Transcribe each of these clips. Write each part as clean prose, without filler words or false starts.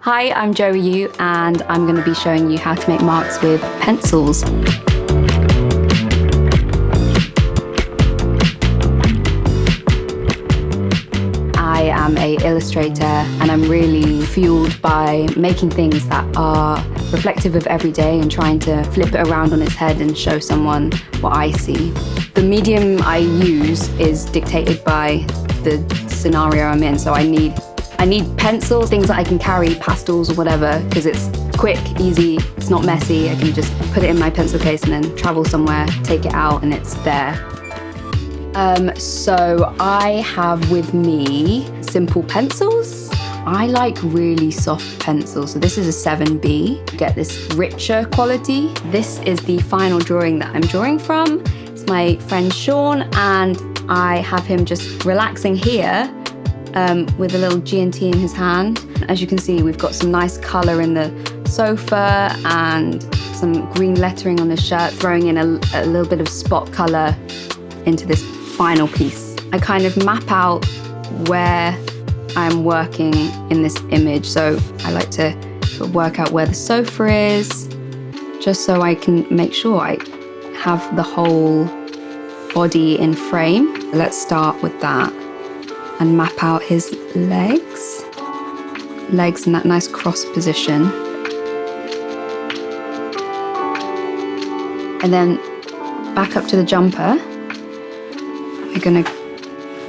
Hi, I'm Joey Yu, and I'm going to be showing you how to make marks with pencils. I am an illustrator, and I'm really fueled by making things that are reflective of every day and trying to flip it around on its head and show someone what I see. The medium I use is dictated by the scenario I'm in, so I need pencils, things that I can carry, pastels or whatever, because it's quick, easy, it's not messy. I can just put it in my pencil case and then travel somewhere, take it out, and it's there. So I have with me simple pencils. I like really soft pencils, so this is a 7B. You get this richer quality. This is the final drawing that I'm drawing from. It's my friend Sean, and I have him just relaxing here with a little G&T in his hand. As you can see, we've got some nice colour in the sofa and some green lettering on his shirt, throwing in a little bit of spot colour into this final piece. I kind of map out where I'm working in this image, so I like to sort of work out where the sofa is, just so I can make sure I have the whole body in frame. Let's start with that and map out his legs in that nice cross position. And then back up to the jumper. We're gonna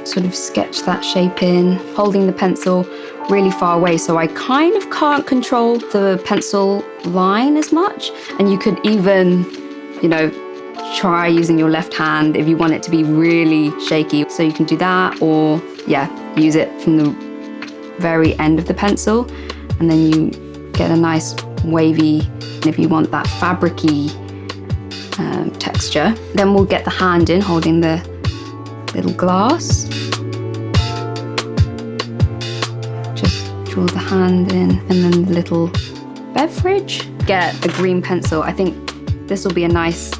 sort of sketch that shape in, holding the pencil really far away, so I kind of can't control the pencil line as much. And you could even, try using your left hand if you want it to be really shaky. So you can do that, or use it from the very end of the pencil, and then you get a nice wavy, and if you want that fabric-y texture. Then we'll get the hand in, holding the little glass. Just draw the hand in, and then the little beverage. Get a green pencil. I think this will be a nice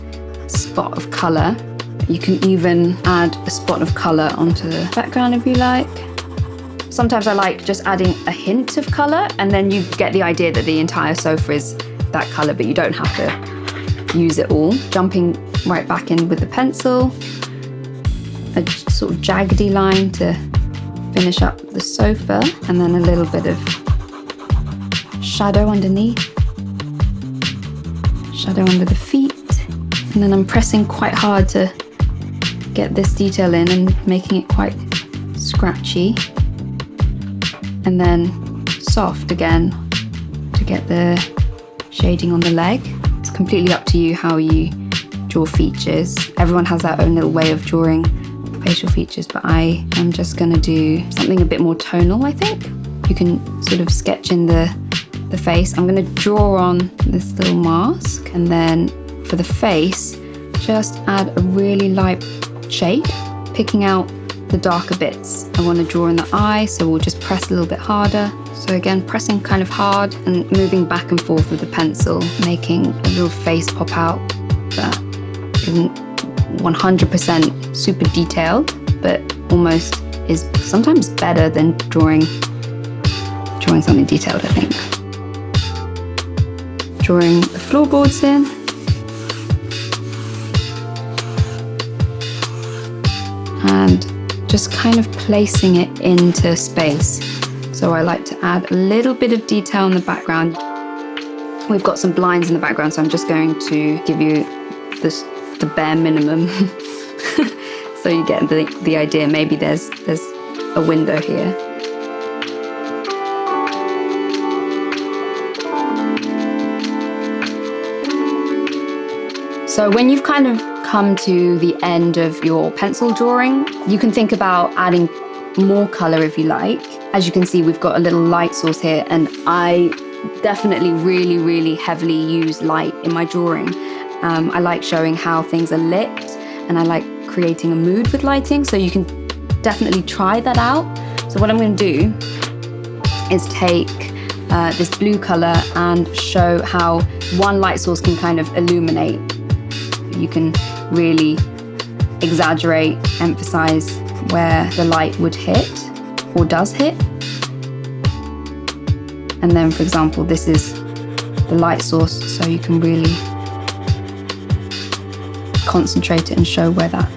spot of colour. You can even add a spot of colour onto the background if you like. Sometimes I like just adding a hint of colour, and then you get the idea that the entire sofa is that colour, but you don't have to use it all. Jumping right back in with the pencil, a sort of jaggedy line to finish up the sofa, and then a little bit of shadow underneath, shadow under the feet, and then I'm pressing quite hard to get this detail in and making it quite scratchy, and then soft again to get the shading on the leg. It's completely up to you how you draw features. Everyone has their own little way of drawing facial features, but I am just going to do something a bit more tonal, I think. You can sort of sketch in the face. I'm going to draw on this little mask, and then for the face, just add a really light shade, picking out the darker bits. I want to draw in the eye, so we'll just press a little bit harder. So again, pressing kind of hard and moving back and forth with the pencil, making a little face pop out that isn't 100% super detailed, but almost is sometimes better than drawing something detailed, I think. Drawing the floorboards in. And just kind of placing it into space. So I like to add a little bit of detail in the background. We've got some blinds in the background, so I'm just going to give you the bare minimum so you get the idea. Maybe there's a window here. So when you've kind of come to the end of your pencil drawing, you can think about adding more colour if you like. As you can see, we've got a little light source here, and I definitely really, really heavily use light in my drawing. I like showing how things are lit, and I like creating a mood with lighting, so you can definitely try that out. So what I'm going to do is take this blue colour and show how one light source can kind of illuminate. You can really exaggerate, emphasize where the light would hit or does hit. And then, for example, this is the light source, so you can really concentrate it and show where that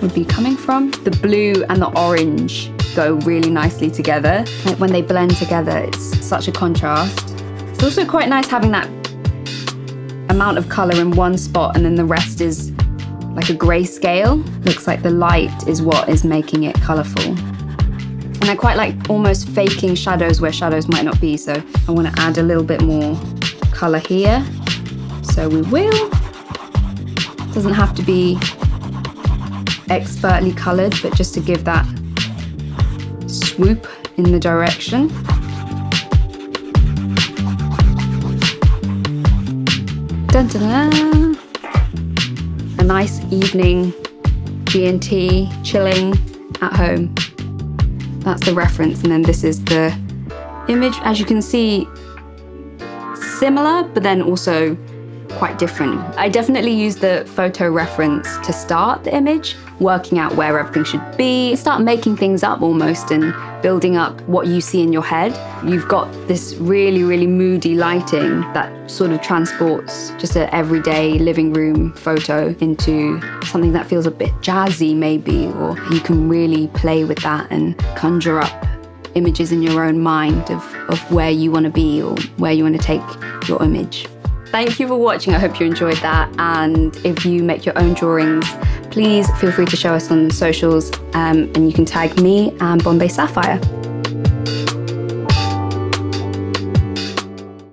would be coming from. The blue and the orange go really nicely together. Like when they blend together, it's such a contrast. It's also quite nice having that amount of color in one spot and then the rest is like a grayscale. Looks like the light is what is making it colorful. And I quite like almost faking shadows where shadows might not be, so I want to add a little bit more color here. So we will. Doesn't have to be expertly colored, but just to give that swoop in the direction. Dun, dun, dun. A nice evening G&T, chilling at home. That's the reference, and then this is the image. As you can see, similar, but then also quite different. I definitely use the photo reference to start the image, working out where everything should be, start making things up almost and building up what you see in your head. You've got this really, really moody lighting that sort of transports just an everyday living room photo into something that feels a bit jazzy maybe, or you can really play with that and conjure up images in your own mind of where you want to be or where you want to take your image. Thank you for watching. I hope you enjoyed that. And if you make your own drawings, please feel free to show us on socials and you can tag me and Bombay Sapphire.